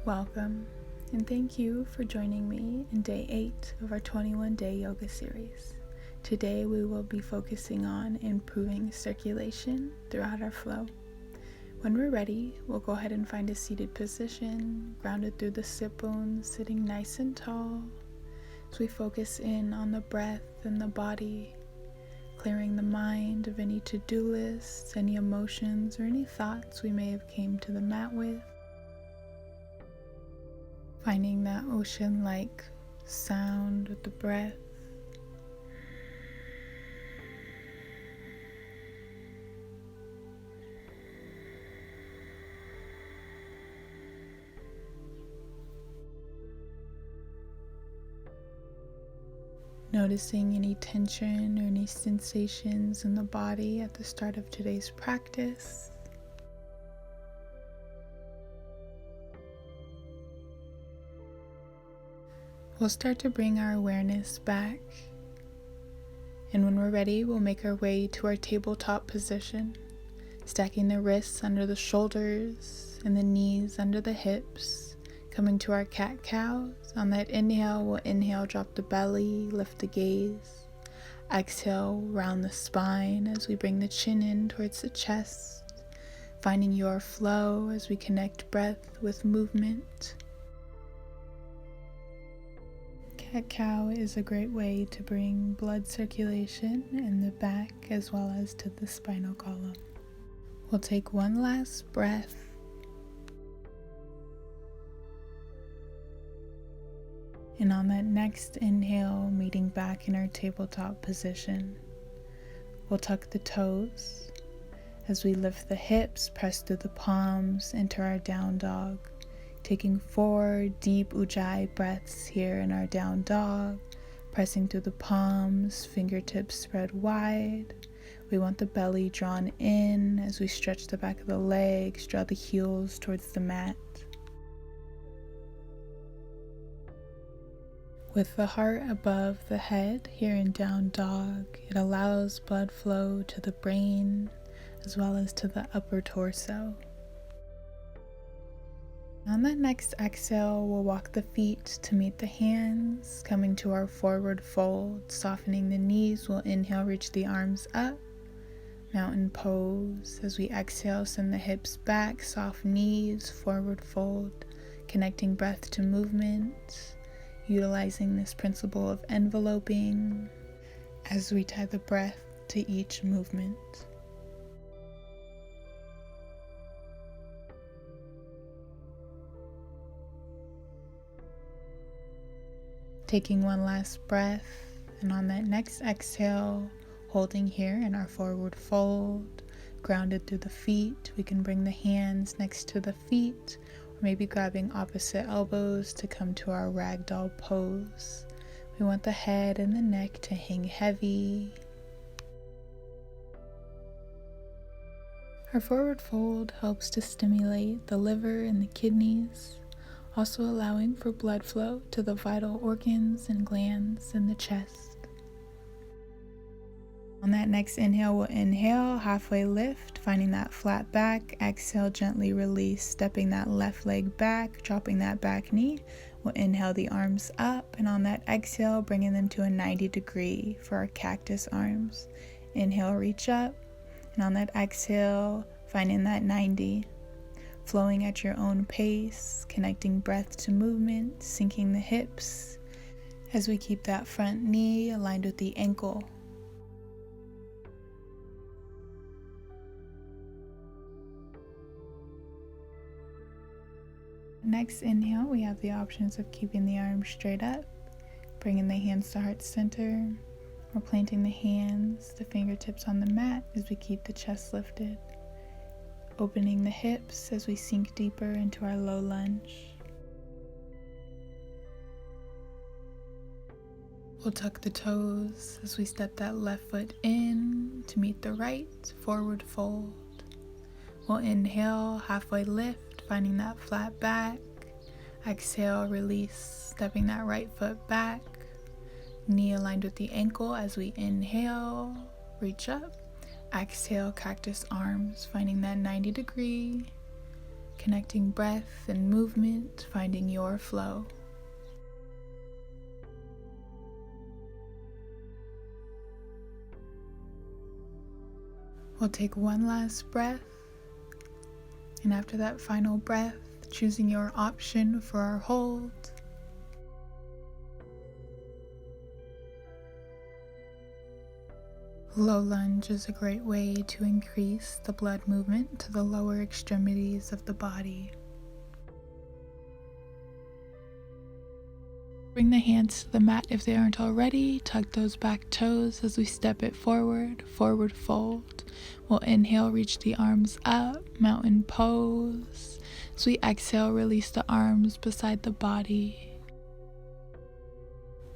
Welcome, and thank you for joining me in day 8 of our 21-day yoga series. Today we will be focusing on improving circulation throughout our flow. When we're ready, we'll go ahead and find a seated position, grounded through the sit bones, sitting nice and tall, as we focus in on the breath and the body, clearing the mind of any to-do lists, any emotions, or any thoughts we may have came to the mat with. Finding that ocean-like sound with the breath. Noticing any tension or any sensations in the body at the start of today's practice. We'll start to bring our awareness back, and when we're ready, we'll make our way to our tabletop position, stacking the wrists under the shoulders and the knees under the hips, coming to our cat-cow. On that inhale, we'll inhale, drop the belly, lift the gaze. Exhale, round the spine as we bring the chin in towards the chest, finding your flow as we connect breath with movement. Cat-cow is a great way to bring blood circulation in the back as well as to the spinal column. We'll take one last breath. And on that next inhale, meeting back in our tabletop position, we'll tuck the toes. As we lift the hips, press through the palms, enter our down dog. Taking 4 deep ujjayi breaths here in our down dog, pressing through the palms, fingertips spread wide. We want the belly drawn in as we stretch the back of the legs, draw the heels towards the mat. With the heart above the head here in down dog, it allows blood flow to the brain as well as to the upper torso. On that next exhale, we'll walk the feet to meet the hands, coming to our forward fold, softening the knees. We'll inhale, reach the arms up, mountain pose. As we exhale, send the hips back, soft knees, forward fold, connecting breath to movement, utilizing this principle of enveloping as we tie the breath to each movement. Taking one last breath, and on that next exhale, holding here in our forward fold, grounded through the feet, we can bring the hands next to the feet, or maybe grabbing opposite elbows to come to our ragdoll pose. We want the head and the neck to hang heavy. Our forward fold helps to stimulate the liver and the kidneys, also allowing for blood flow to the vital organs and glands in the chest. On that next inhale, we'll inhale, halfway lift, finding that flat back. Exhale, gently release, stepping that left leg back, dropping that back knee. We'll inhale the arms up, and on that exhale, bringing them to a 90-degree for our cactus arms. Inhale, reach up, and on that exhale, finding that 90. Flowing at your own pace, connecting breath to movement, sinking the hips as we keep that front knee aligned with the ankle. Next inhale, we have the options of keeping the arms straight up, bringing the hands to heart center, or planting the hands, the fingertips on the mat as we keep the chest lifted. Opening the hips as we sink deeper into our low lunge. We'll tuck the toes as we step that left foot in to meet the right, forward fold. We'll inhale, halfway lift, finding that flat back. Exhale, release, stepping that right foot back. Knee aligned with the ankle as we inhale, reach up. Exhale, cactus arms, finding that 90-degree. connecting breath and movement, finding your flow. We'll take one last breath, and after that final breath, choosing your option for our hold. Low lunge is a great way to increase the blood movement to the lower extremities of the body. Bring the hands to the mat if they aren't already. Tuck those back toes as we step it forward, forward fold. We'll inhale, reach the arms up, mountain pose. As we exhale, release the arms beside the body.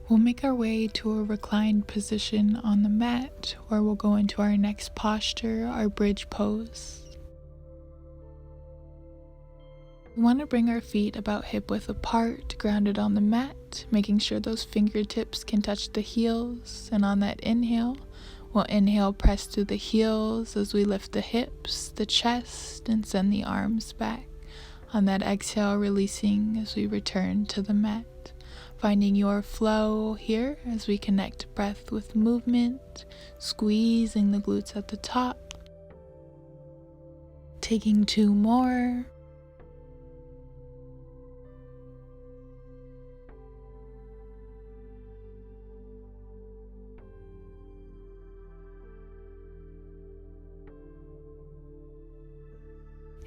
We'll make our way to a reclined position on the mat, where we'll go into our next posture, our bridge pose. We want to bring our feet about hip width apart, grounded on the mat, making sure those fingertips can touch the heels. And on that inhale, we'll inhale, press through the heels as we lift the hips, the chest, and send the arms back. On that exhale, releasing as we return to the mat. Finding your flow here as we connect breath with movement, squeezing the glutes at the top. Taking 2 more.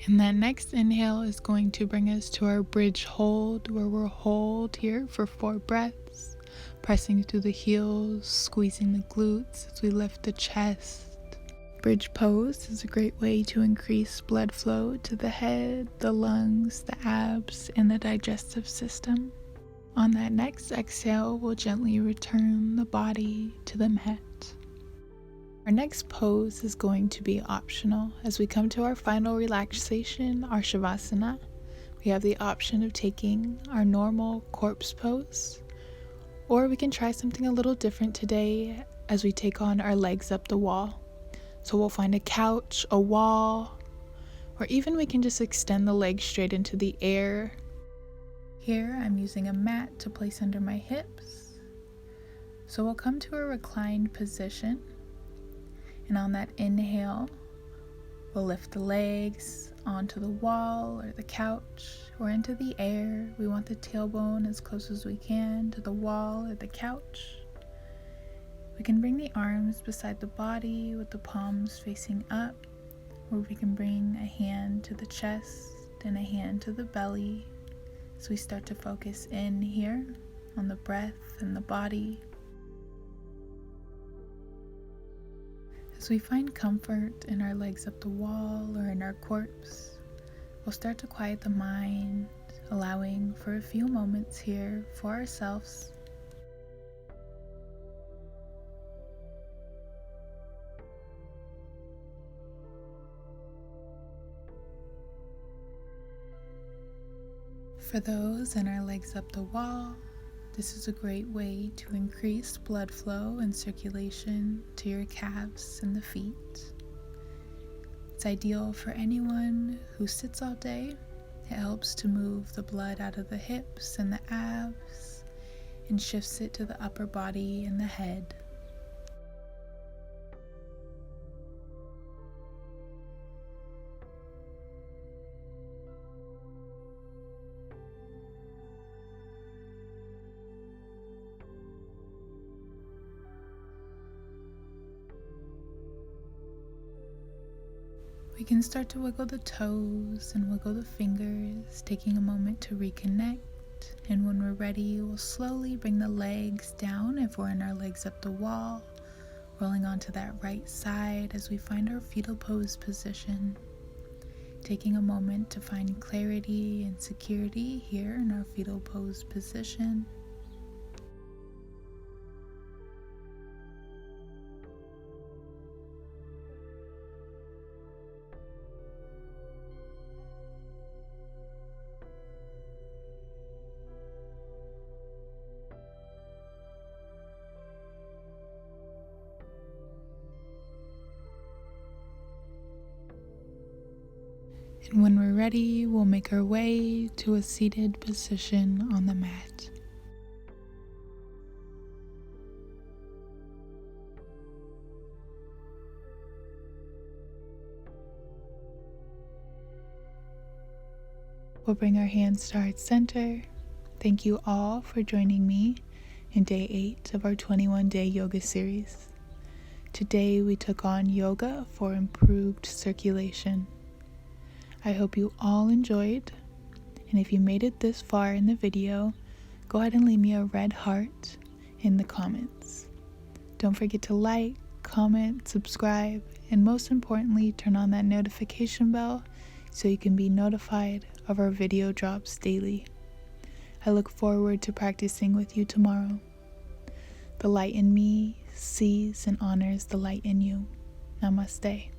And that next inhale is going to bring us to our bridge hold, where we'll hold here for 4 breaths, pressing through the heels, squeezing the glutes as we lift the chest. Bridge pose is a great way to increase blood flow to the head, the lungs, the abs, and the digestive system. On that next exhale, we'll gently return the body to the mat. Our next pose is going to be optional. As we come to our final relaxation, our Shavasana, we have the option of taking our normal corpse pose, or we can try something a little different today as we take on our legs up the wall. So we'll find a couch, a wall, or even we can just extend the legs straight into the air. Here I'm using a mat to place under my hips. So we'll come to a reclined position. And on that inhale, we'll lift the legs onto the wall or the couch or into the air. We want the tailbone as close as we can to the wall or the couch. We can bring the arms beside the body with the palms facing up, or we can bring a hand to the chest and a hand to the belly as we start to focus in here on the breath and the body. As we find comfort in our legs up the wall or in our corpse, we'll start to quiet the mind, allowing for a few moments here for ourselves. For those in our legs up the wall, this is a great way to increase blood flow and circulation to your calves and the feet. It's ideal for anyone who sits all day. It helps to move the blood out of the hips and the abs and shifts it to the upper body and the head. We can start to wiggle the toes and wiggle the fingers, taking a moment to reconnect. And when we're ready, we'll slowly bring the legs down if we're in our legs up the wall, rolling onto that right side as we find our fetal pose position. Taking a moment to find clarity and security here in our fetal pose position. And when we're ready, we'll make our way to a seated position on the mat. We'll bring our hands to heart center. Thank you all for joining me in day 8 of our 21-day yoga series. Today we took on yoga for improved circulation. I hope you all enjoyed, and if you made it this far in the video, go ahead and leave me a red heart in the comments. Don't forget to like, comment, subscribe, and most importantly, turn on that notification bell so you can be notified of our video drops daily. I look forward to practicing with you tomorrow. The light in me sees and honors the light in you. Namaste.